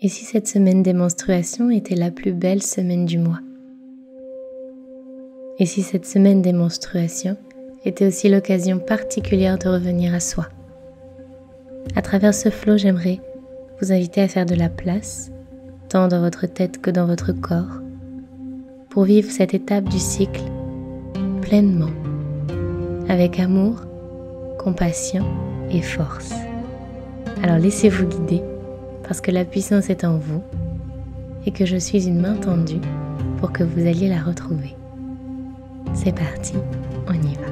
Et si cette semaine des menstruations était la plus belle semaine du mois? Et si cette semaine des menstruations était aussi l'occasion particulière de revenir à soi? À travers ce flow, j'aimerais vous inviter à faire de la place, tant dans votre tête que dans votre corps, pour vivre cette étape du cycle pleinement, avec amour, compassion et force. Alors laissez-vous guider, parce que la puissance est en vous et que je suis une main tendue pour que vous alliez la retrouver. C'est parti, on y va.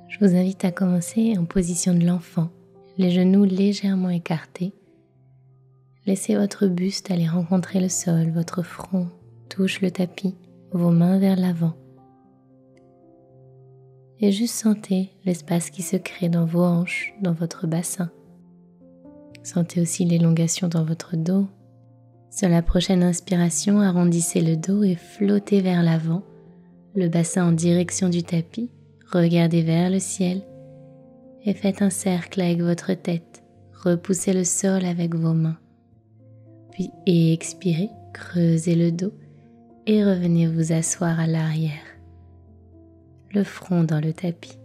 Je vous invite à commencer en position de l'enfant, les genoux légèrement écartés. Laissez votre buste aller rencontrer le sol, votre front touche le tapis, vos mains vers l'avant. Et juste sentez l'espace qui se crée dans vos hanches, dans votre bassin. Sentez aussi l'élongation dans votre dos. Sur la prochaine inspiration, arrondissez le dos et flottez vers l'avant, le bassin en direction du tapis. Regardez vers le ciel et faites un cercle avec votre tête. Repoussez le sol avec vos mains. Puis expirez, creusez le dos et revenez vous asseoir à l'arrière, le front dans le tapis.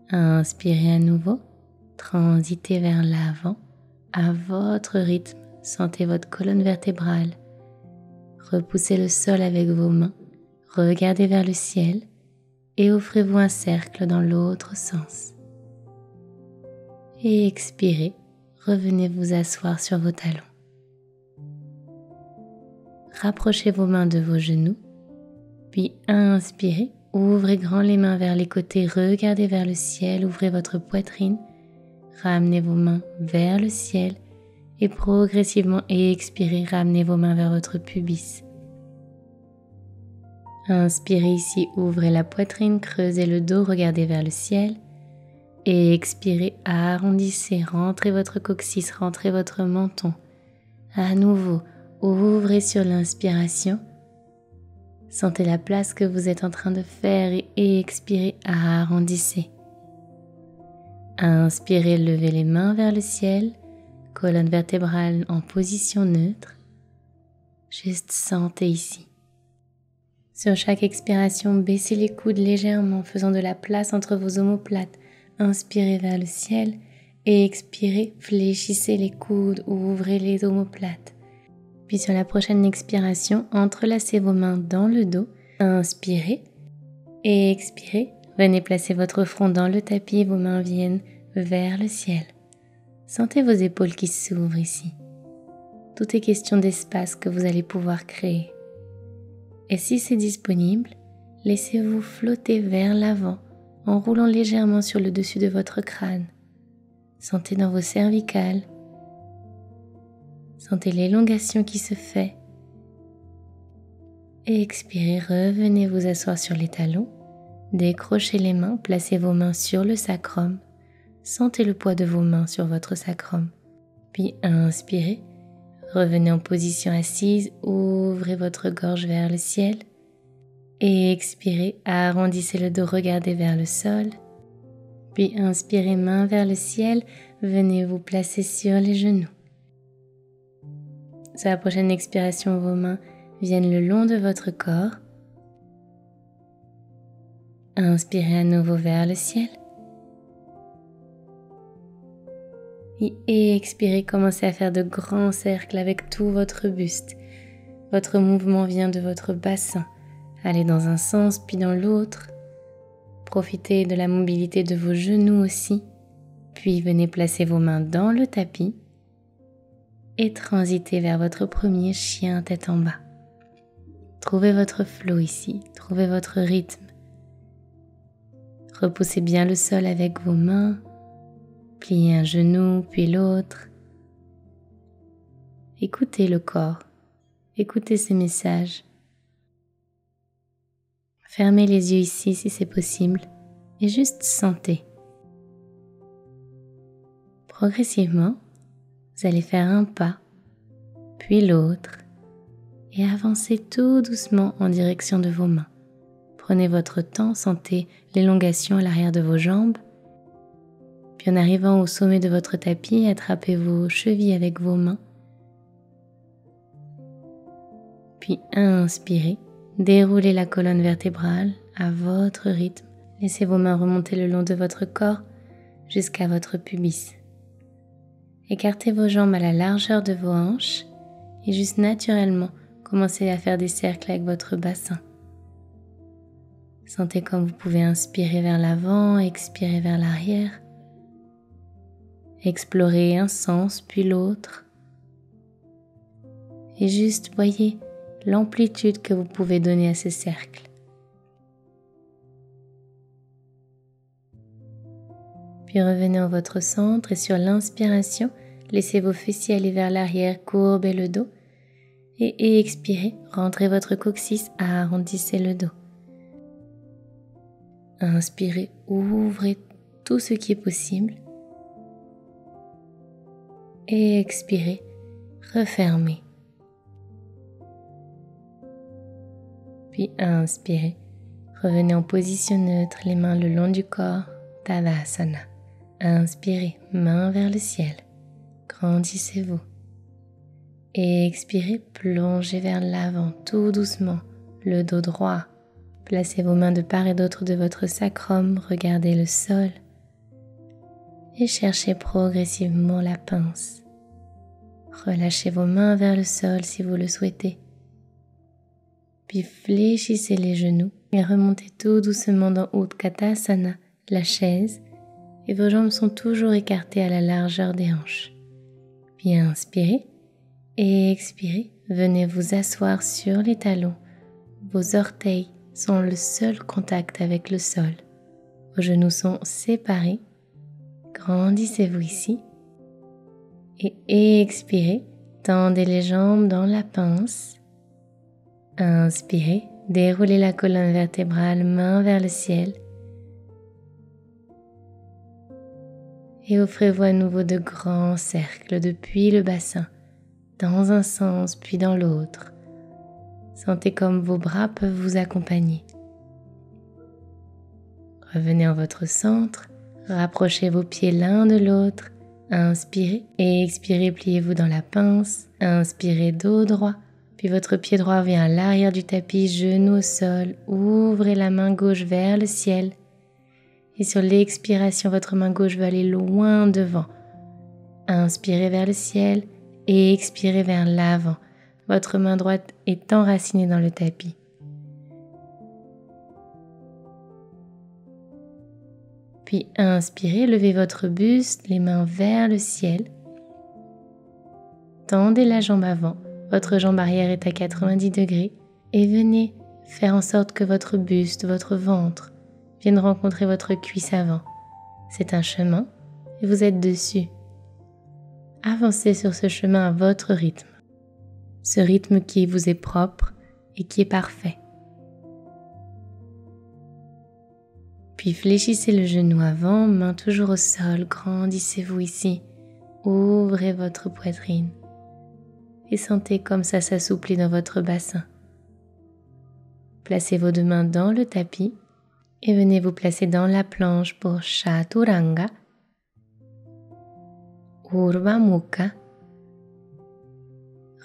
Inspirez à nouveau, transitez vers l'avant à votre rythme. Sentez votre colonne vertébrale. Repoussez le sol avec vos mains. Regardez vers le ciel et offrez-vous un cercle dans l'autre sens. Et expirez, revenez vous asseoir sur vos talons. Rapprochez vos mains de vos genoux, puis inspirez, ouvrez grand les mains vers les côtés, regardez vers le ciel, ouvrez votre poitrine, ramenez vos mains vers le ciel et progressivement expirez, ramenez vos mains vers votre pubis. Inspirez ici, ouvrez la poitrine, creusez le dos, regardez vers le ciel. Et expirez, arrondissez, rentrez votre coccyx, rentrez votre menton. À nouveau, ouvrez sur l'inspiration. Sentez la place que vous êtes en train de faire et expirez, arrondissez. Inspirez, levez les mains vers le ciel, colonne vertébrale en position neutre. Juste sentez ici. Sur chaque expiration, baissez les coudes légèrement, faisant de la place entre vos omoplates. Inspirez vers le ciel et expirez, fléchissez les coudes ou ouvrez les omoplates. Puis sur la prochaine expiration, entrelacez vos mains dans le dos. Inspirez et expirez. Venez placer votre front dans le tapis, vos mains viennent vers le ciel. Sentez vos épaules qui s'ouvrent ici. Tout est question d'espace que vous allez pouvoir créer. Et si c'est disponible, laissez-vous flotter vers l'avant en roulant légèrement sur le dessus de votre crâne. Sentez dans vos cervicales. Sentez l'élongation qui se fait. Et expirez, revenez vous asseoir sur les talons. Décrochez les mains, placez vos mains sur le sacrum. Sentez le poids de vos mains sur votre sacrum. Puis inspirez. Revenez en position assise, ouvrez votre gorge vers le ciel et expirez, arrondissez le dos, regardez vers le sol. Puis inspirez, main vers le ciel, venez vous placer sur les genoux. Sur la prochaine expiration, vos mains viennent le long de votre corps. Inspirez à nouveau vers le ciel. Et expirez, commencez à faire de grands cercles avec tout votre buste. Votre mouvement vient de votre bassin. Allez dans un sens puis dans l'autre. Profitez de la mobilité de vos genoux aussi. Puis venez placer vos mains dans le tapis et transitez vers votre premier chien tête en bas. Trouvez votre flow ici, trouvez votre rythme. Repoussez bien le sol avec vos mains. Pliez un genou, puis l'autre. Écoutez le corps, écoutez ses messages. Fermez les yeux ici si c'est possible et juste sentez. Progressivement, vous allez faire un pas, puis l'autre, et avancez tout doucement en direction de vos mains. Prenez votre temps, sentez l'élongation à l'arrière de vos jambes. Puis en arrivant au sommet de votre tapis, attrapez vos chevilles avec vos mains. Puis inspirez, déroulez la colonne vertébrale à votre rythme. Laissez vos mains remonter le long de votre corps jusqu'à votre pubis. Écartez vos jambes à la largeur de vos hanches et juste naturellement, commencez à faire des cercles avec votre bassin. Sentez comme vous pouvez inspirer vers l'avant, expirer vers l'arrière. Explorez un sens puis l'autre. Et juste voyez l'amplitude que vous pouvez donner à ces cercles. Puis revenez en votre centre et sur l'inspiration, laissez vos fessiers aller vers l'arrière, courbez le dos. Et expirez, rentrez votre coccyx, arrondissez le dos. Inspirez, ouvrez tout ce qui est possible. Et expirez, refermez. Puis inspirez, revenez en position neutre, les mains le long du corps, Tadasana. Inspirez, mains vers le ciel, grandissez-vous. Et expirez, plongez vers l'avant tout doucement, le dos droit. Placez vos mains de part et d'autre de votre sacrum, regardez le sol et cherchez progressivement la pince. Relâchez vos mains vers le sol si vous le souhaitez. Puis fléchissez les genoux et remontez tout doucement dans Utkatasana, la chaise, et vos jambes sont toujours écartées à la largeur des hanches. Puis inspirez et expirez, venez vous asseoir sur les talons. Vos orteils sont le seul contact avec le sol. Vos genoux sont séparés. Grandissez-vous ici. Et expirez, tendez les jambes dans la pince. Inspirez, déroulez la colonne vertébrale, main vers le ciel. Et offrez-vous à nouveau de grands cercles depuis le bassin, dans un sens puis dans l'autre. Sentez comme vos bras peuvent vous accompagner. Revenez en votre centre, rapprochez vos pieds l'un de l'autre. Inspirez et expirez, pliez-vous dans la pince. Inspirez, dos droit, puis votre pied droit vient à l'arrière du tapis, genou au sol. Ouvrez la main gauche vers le ciel. Et sur l'expiration, votre main gauche va aller loin devant. Inspirez vers le ciel et expirez vers l'avant. Votre main droite est enracinée dans le tapis. Puis inspirez, levez votre buste, les mains vers le ciel. Tendez la jambe avant, votre jambe arrière est à 90 degrés et venez faire en sorte que votre buste, votre ventre viennent rencontrer votre cuisse avant. C'est un chemin et vous êtes dessus. Avancez sur ce chemin à votre rythme. Ce rythme qui vous est propre et qui est parfait. Puis fléchissez le genou avant, main toujours au sol, grandissez-vous ici. Ouvrez votre poitrine et sentez comme ça s'assouplit dans votre bassin. Placez vos deux mains dans le tapis et venez vous placer dans la planche pour Chaturanga, Urdhva Mukha.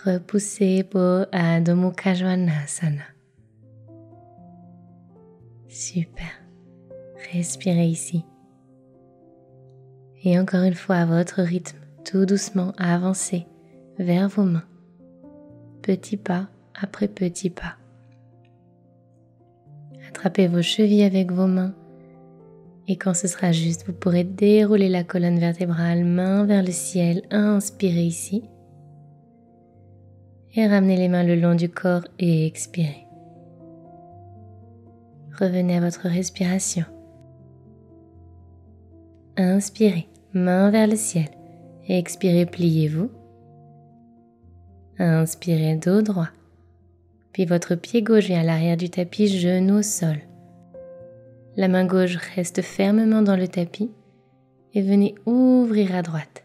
Repoussez pour Adho Mukha Svanasana. Super. Respirez ici. Et encore une fois à votre rythme, tout doucement avancez vers vos mains. Petit pas après petit pas. Attrapez vos chevilles avec vos mains. Et quand ce sera juste, vous pourrez dérouler la colonne vertébrale, main vers le ciel. Inspirez ici. Et ramenez les mains le long du corps et expirez. Revenez à votre respiration. Inspirez, main vers le ciel. Expirez, pliez-vous. Inspirez, dos droit. Puis votre pied gauche vient à l'arrière du tapis, genou au sol. La main gauche reste fermement dans le tapis et venez ouvrir à droite.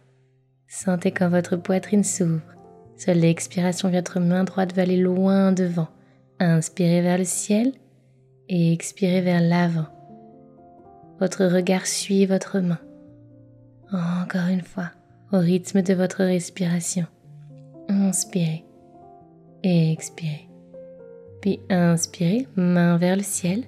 Sentez quand votre poitrine s'ouvre. Sur l'expiration, votre main droite va aller loin devant. Inspirez vers le ciel et expirez vers l'avant. Votre regard suit votre main. Encore une fois, au rythme de votre respiration. Inspirez et expirez. Puis inspirez, main vers le ciel.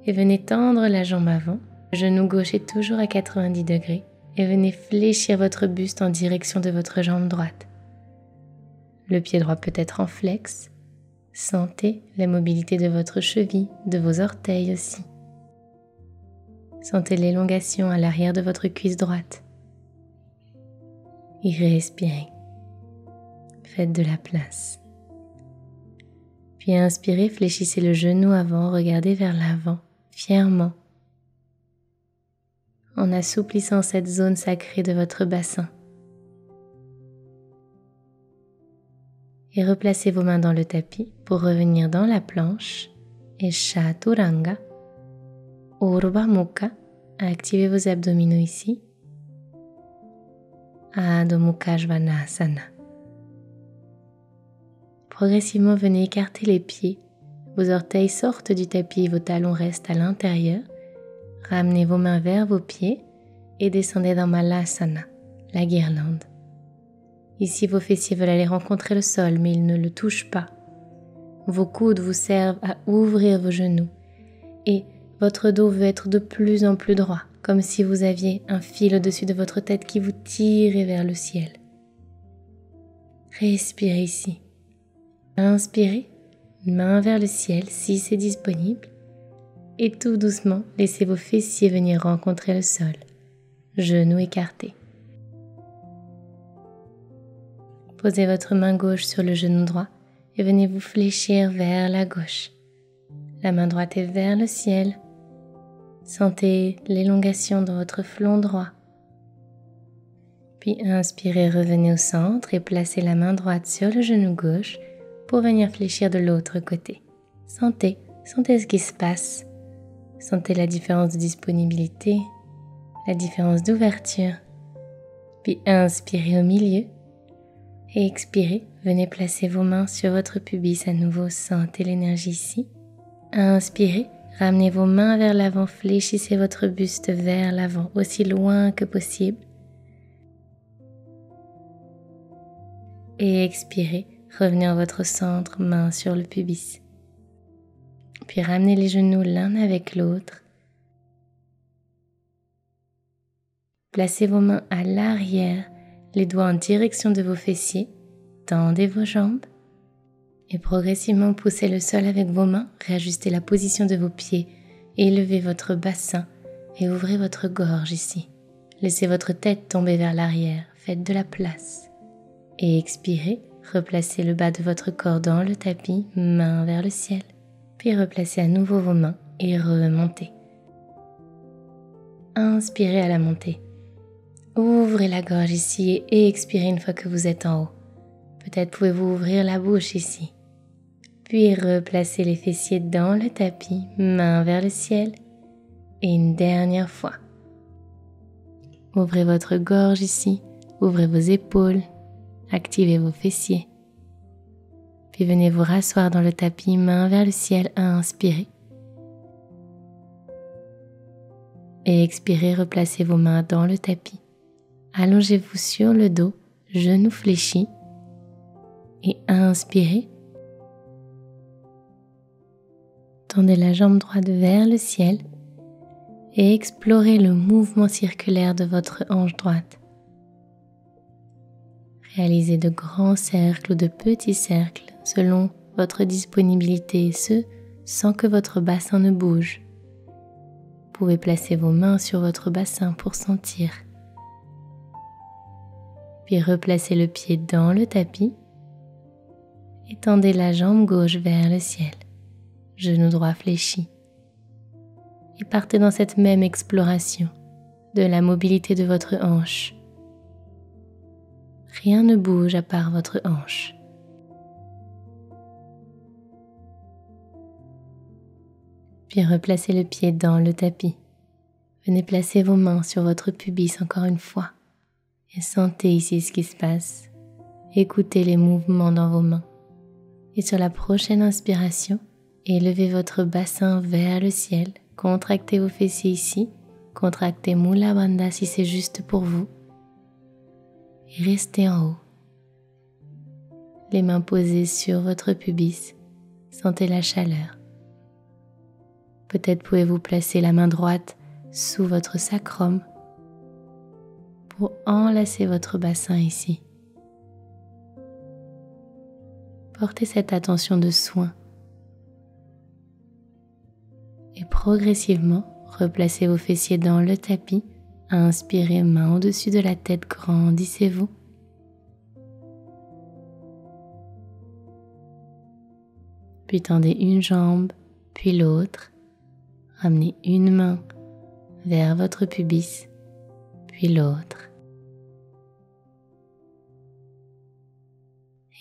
Et venez tendre la jambe avant. Le genou gauche est toujours à 90 degrés. Et venez fléchir votre buste en direction de votre jambe droite. Le pied droit peut être en flex. Sentez la mobilité de votre cheville, de vos orteils aussi. Sentez l'élongation à l'arrière de votre cuisse droite. Et respirez. Faites de la place. Puis inspirez, fléchissez le genou avant, regardez vers l'avant, fièrement, en assouplissant cette zone sacrée de votre bassin. Et replacez vos mains dans le tapis pour revenir dans la planche et Chaturanga, Urdhva Mukha. Activez vos abdominaux ici. Adho Mukha Svanasana. Progressivement, venez écarter les pieds. Vos orteils sortent du tapis et vos talons restent à l'intérieur. Ramenez vos mains vers vos pieds et descendez dans Malasana, la guirlande. Ici, vos fessiers veulent aller rencontrer le sol, mais ils ne le touchent pas. Vos coudes vous servent à ouvrir vos genoux et votre dos veut être de plus en plus droit, comme si vous aviez un fil au-dessus de votre tête qui vous tire vers le ciel. Respirez ici. Inspirez, main vers le ciel si c'est disponible. Et tout doucement, laissez vos fessiers venir rencontrer le sol, genoux écartés. Posez votre main gauche sur le genou droit et venez vous fléchir vers la gauche. La main droite est vers le ciel. Sentez l'élongation dans votre flanc droit. Puis inspirez, revenez au centre et placez la main droite sur le genou gauche pour venir fléchir de l'autre côté. Sentez ce qui se passe. Sentez la différence de disponibilité, la différence d'ouverture. Puis inspirez au milieu et expirez. Venez placer vos mains sur votre pubis à nouveau. Sentez l'énergie ici. Inspirez. Ramenez vos mains vers l'avant, fléchissez votre buste vers l'avant, aussi loin que possible. Et expirez, revenez à votre centre, main sur le pubis. Puis ramenez les genoux l'un avec l'autre. Placez vos mains à l'arrière, les doigts en direction de vos fessiers. Tendez vos jambes. Et progressivement poussez le sol avec vos mains, réajustez la position de vos pieds, élevez votre bassin et ouvrez votre gorge ici. Laissez votre tête tomber vers l'arrière, faites de la place. Et expirez, replacez le bas de votre corps dans le tapis, main vers le ciel. Puis replacez à nouveau vos mains et remontez. Inspirez à la montée. Ouvrez la gorge ici et expirez une fois que vous êtes en haut. Peut-être pouvez-vous ouvrir la bouche ici. Puis replacez les fessiers dans le tapis, main vers le ciel. Et une dernière fois. Ouvrez votre gorge ici, ouvrez vos épaules, activez vos fessiers. Puis venez vous rasseoir dans le tapis, main vers le ciel, inspirez. Et expirez, replacez vos mains dans le tapis. Allongez-vous sur le dos, genoux fléchis. Et inspirez. Tendez la jambe droite vers le ciel et explorez le mouvement circulaire de votre hanche droite. Réalisez de grands cercles ou de petits cercles selon votre disponibilité et ce, sans que votre bassin ne bouge. Vous pouvez placer vos mains sur votre bassin pour sentir. Puis replacez le pied dans le tapis et tendez la jambe gauche vers le ciel. Genou droit fléchi. Et partez dans cette même exploration de la mobilité de votre hanche. Rien ne bouge à part votre hanche. Puis replacez le pied dans le tapis. Venez placer vos mains sur votre pubis encore une fois Et sentez ici ce qui se passe. Écoutez les mouvements dans vos mains. Et sur la prochaine inspiration, élevez votre bassin vers le ciel. Contractez vos fessiers ici. Contractez Mula Bandha si c'est juste pour vous. Et restez en haut. Les mains posées sur votre pubis. Sentez la chaleur. Peut-être pouvez-vous placer la main droite sous votre sacrum pour enlacer votre bassin ici. Portez cette attention de soin et progressivement replacez vos fessiers dans le tapis. Inspirez, main au-dessus de la tête, grandissez-vous. Puis tendez une jambe, puis l'autre. Ramenez une main vers votre pubis, puis l'autre.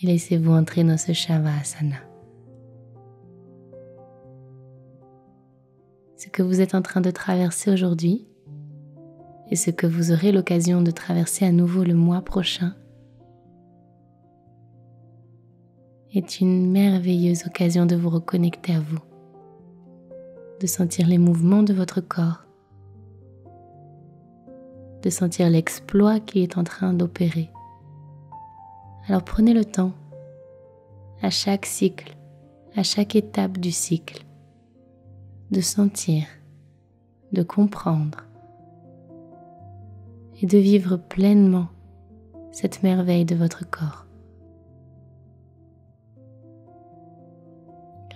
Et laissez-vous entrer dans ce Shavasana. Ce que vous êtes en train de traverser aujourd'hui et ce que vous aurez l'occasion de traverser à nouveau le mois prochain est une merveilleuse occasion de vous reconnecter à vous, de sentir les mouvements de votre corps, de sentir l'exploit qui est en train d'opérer. Alors prenez le temps, à chaque cycle, à chaque étape du cycle, de sentir, de comprendre et de vivre pleinement cette merveille de votre corps.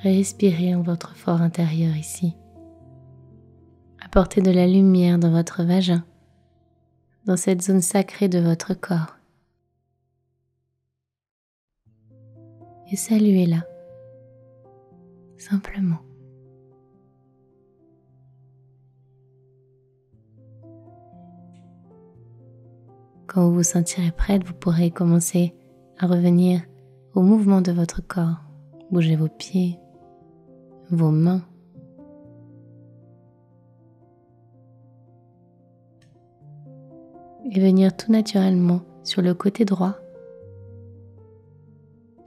Respirez en votre fort intérieur ici. Apportez de la lumière dans votre vagin, dans cette zone sacrée de votre corps. Et saluez-la, simplement. Quand vous vous sentirez prête, vous pourrez commencer à revenir au mouvement de votre corps. Bougez vos pieds, vos mains. Et venir tout naturellement sur le côté droit,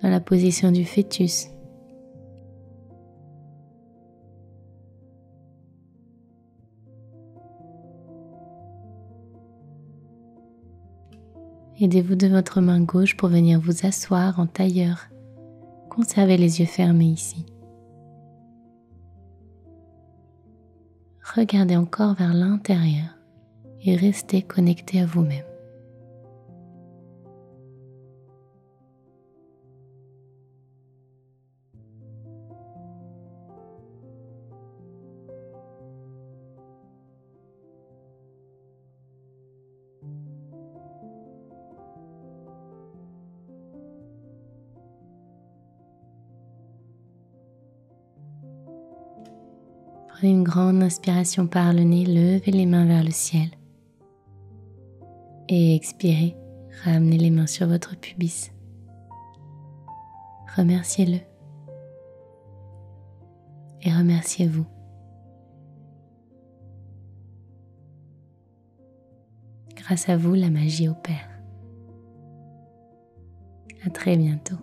dans la position du fœtus. Aidez-vous de votre main gauche pour venir vous asseoir en tailleur. Conservez les yeux fermés ici. Regardez encore vers l'intérieur et restez connecté à vous-même. Prenez une grande inspiration par le nez, levez les mains vers le ciel. Et expirez, ramenez les mains sur votre pubis. Remerciez-le. Et remerciez-vous. Grâce à vous, la magie opère. À très bientôt.